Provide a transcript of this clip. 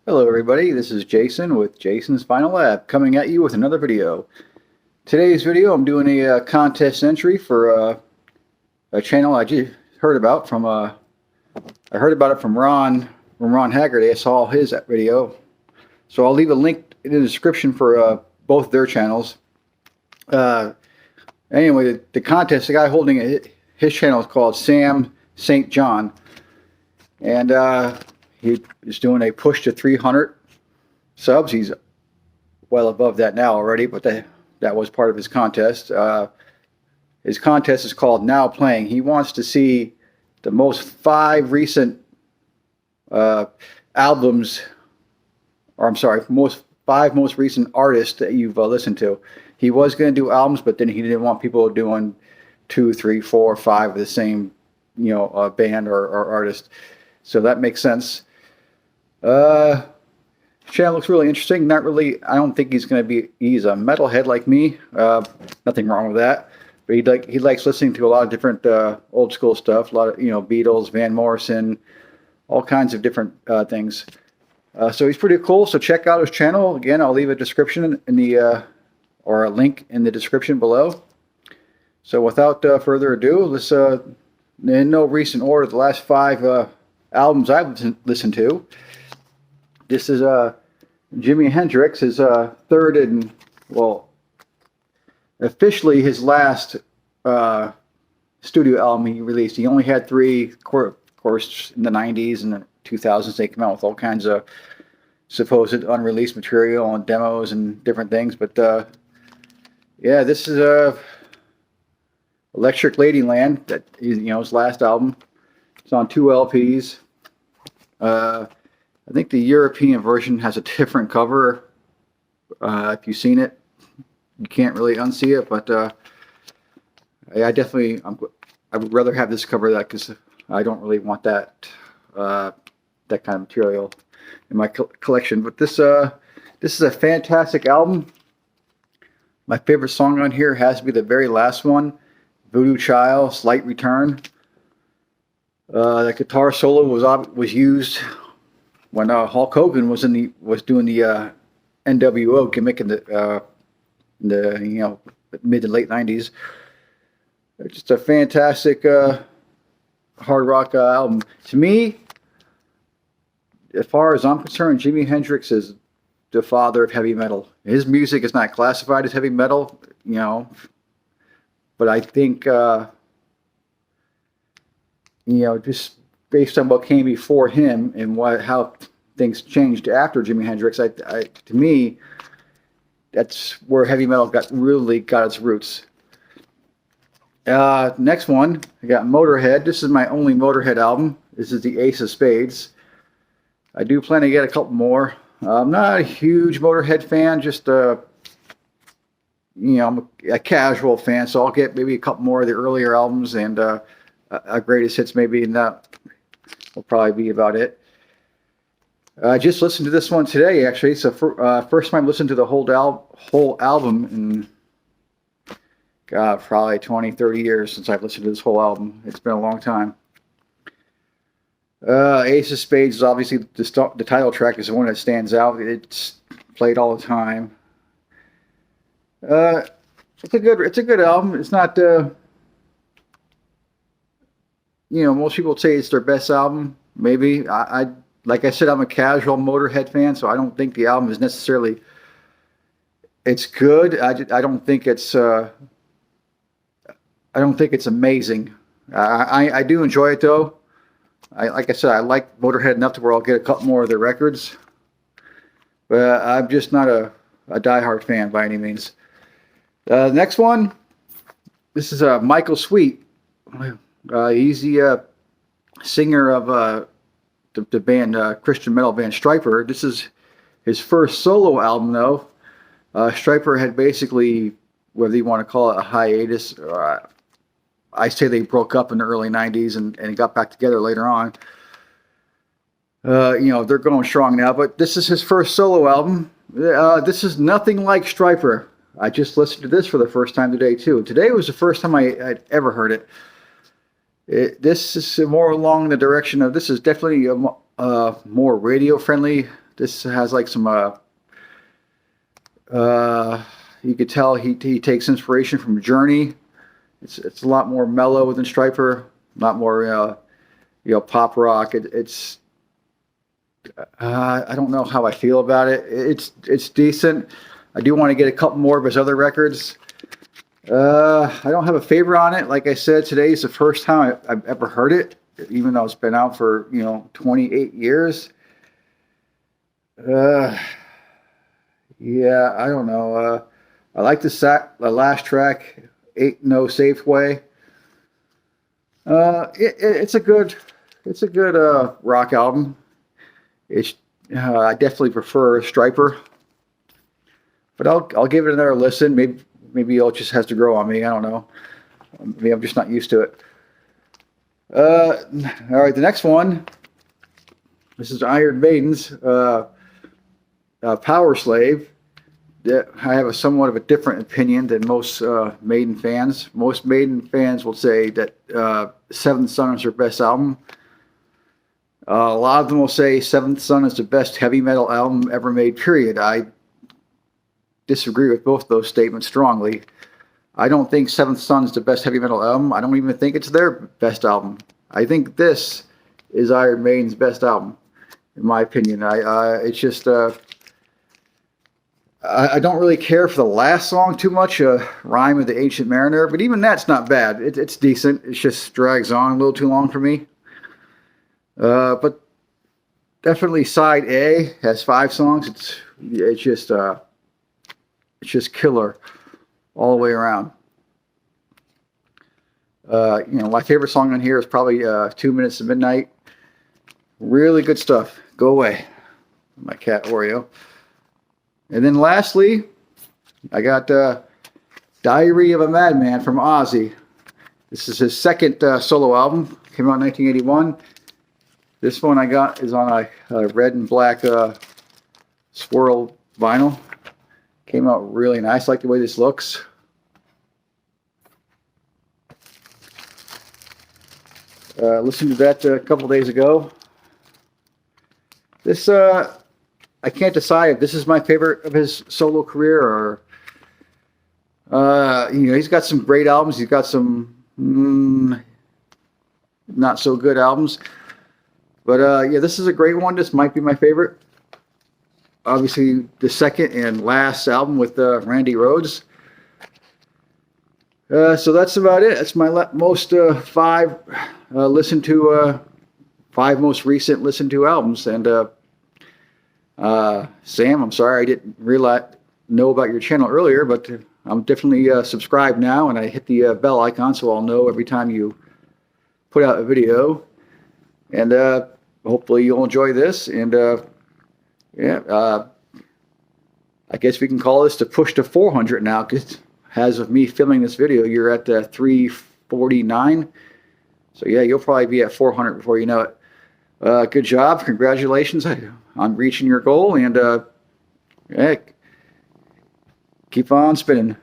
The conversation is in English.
Hello everybody, this is Jason with Jason's Final Lab coming at you with another video. Today's video I'm doing a contest entry for a channel I just heard about from I heard about it from Ron Haggerty. I saw his video. So I'll leave a link in the description for both their channels. Anyway, the contest, the guy holding it, his channel is called Sam St. John. And he is doing a push to 300 subs. He's well above that now already, but that was part of his contest. His contest is called Now Playing. He wants to see the five recent albums, or I'm sorry, five most recent artists that you've listened to. He was going to do albums, but then he didn't want people doing 2, 3, 4, 5 of the same, band or artist. So that makes sense. Channel looks really interesting. Not really. I don't think he's a metalhead like me. Nothing wrong with that. But he likes listening to a lot of different old school stuff. A lot of Beatles, Van Morrison, all kinds of different things. So he's pretty cool. So check out his channel. Again, I'll leave a description in the or a link in the description below. So without further ado, let's in no recent order, the last five albums I've listened to. This is Jimi Hendrix, his third and, well, officially his last studio album he released. He only had three, of course, in the 90s and the 2000s. They came out with all kinds of supposed unreleased material and demos and different things. But yeah, this is Electric Ladyland, that his last album. It's on 2 LPs. I think the European version has a different cover. If you've seen it, you can't really unsee it. But I would rather have this cover that, because I don't really want that that kind of material in my collection. But this is a fantastic album. My favorite song on here has to be the very last one, Voodoo Child, Slight Return. The guitar solo was used when Hulk Hogan was doing the NWO gimmick in the mid to late 90s. It's just a fantastic hard rock album. To me, as far as I'm concerned, Jimi Hendrix is the father of heavy metal. His music is not classified as heavy metal, but I think just based on what came before him and how things changed after Jimi Hendrix, to me, that's where heavy metal really got its roots. Next one, I got Motorhead. This is my only Motorhead album. This is the Ace of Spades. I do plan to get a couple more. I'm not a huge Motorhead fan, just I'm a casual fan, so I'll get maybe a couple more of the earlier albums and a greatest hits maybe, and that will probably be about it. I just listened to this one today, actually. So first time I listened to the whole album in, God, probably 20, 30 years since I've listened to this whole album. It's been a long time. Ace of Spades is obviously the title track is the one that stands out. It's played all the time. It's a good album. It's not most people say it's their best album. Maybe I like I said, I'm a casual Motorhead fan, so I don't think the album is necessarily. It's good. I don't think it's. I don't think it's amazing. I do enjoy it though. Like I said, I like Motorhead enough to where I'll get a couple more of their records, but I'm just not a diehard fan by any means. Next one, this is Michael Sweet. He's the singer of the band Christian metal band Stryper. This is his first solo album, though. Stryper had basically, whether you want to call it a hiatus, I say they broke up in the early 90s and got back together later on. They're going strong now, but this is his first solo album. This is nothing like Stryper. I just listened to this for the first time today, too. Today was the first time I'd ever heard it. This is more along the direction of, this is definitely a more radio-friendly This has like some you could tell he takes inspiration from Journey. It's a lot more mellow than Stryper, a lot more pop rock. It's I don't know how I feel about it. It's decent. I do want to get a couple more of his other records. I don't have a favorite on it. Like I said, today is the first time I've ever heard it, even though it's been out for 28 years. Yeah, I don't know. I like the last track, Ain't No Safe Way. It's a good rock album. I definitely prefer Stryper, but I'll give it another listen. Maybe it just has to grow on me. I don't know. Maybe I'm just not used to it. All right, the next one. This is Iron Maiden's Power Slave. I have a somewhat of a different opinion than most Maiden fans. Most Maiden fans will say that Seventh Son is their best album. A lot of them will say Seventh Son is the best heavy metal album ever made, period. I disagree with both those statements strongly. I don't think Seventh Son is the best heavy metal album. I don't even think it's their best album. I think this is Iron Maiden's best album, in my opinion. It's just... I don't really care for the last song too much, Rime of the Ancient Mariner, but even that's not bad. It's decent. It just drags on a little too long for me. But definitely side A has 5 songs. It's just killer all the way around. My favorite song on here is probably 2 Minutes to Midnight. Really good stuff. Go away, my cat Oreo. And then lastly, I got Diary of a Madman from Ozzy. This is his second solo album. Came out in 1981. This one I got is on a red and black swirl vinyl. Came out really nice. I like the way this looks. Listened to that a couple days ago. This... I can't decide if this is my favorite of his solo career or, he's got some great albums. He's got some not so good albums. But, this is a great one. This might be my favorite. Obviously, the second and last album with Randy Rhoads. So that's about it. That's my most 5 5 most recent listened to albums. And, Sam, I'm sorry I didn't know about your channel earlier, but I'm definitely subscribed now, and I hit the bell icon so I'll know every time you put out a video. And hopefully you'll enjoy this. And I guess we can call this the push to 400 now, because as of me filming this video, you're at 349. So yeah, you'll probably be at 400 before you know it. Good job. Congratulations on reaching your goal, and keep on spinning.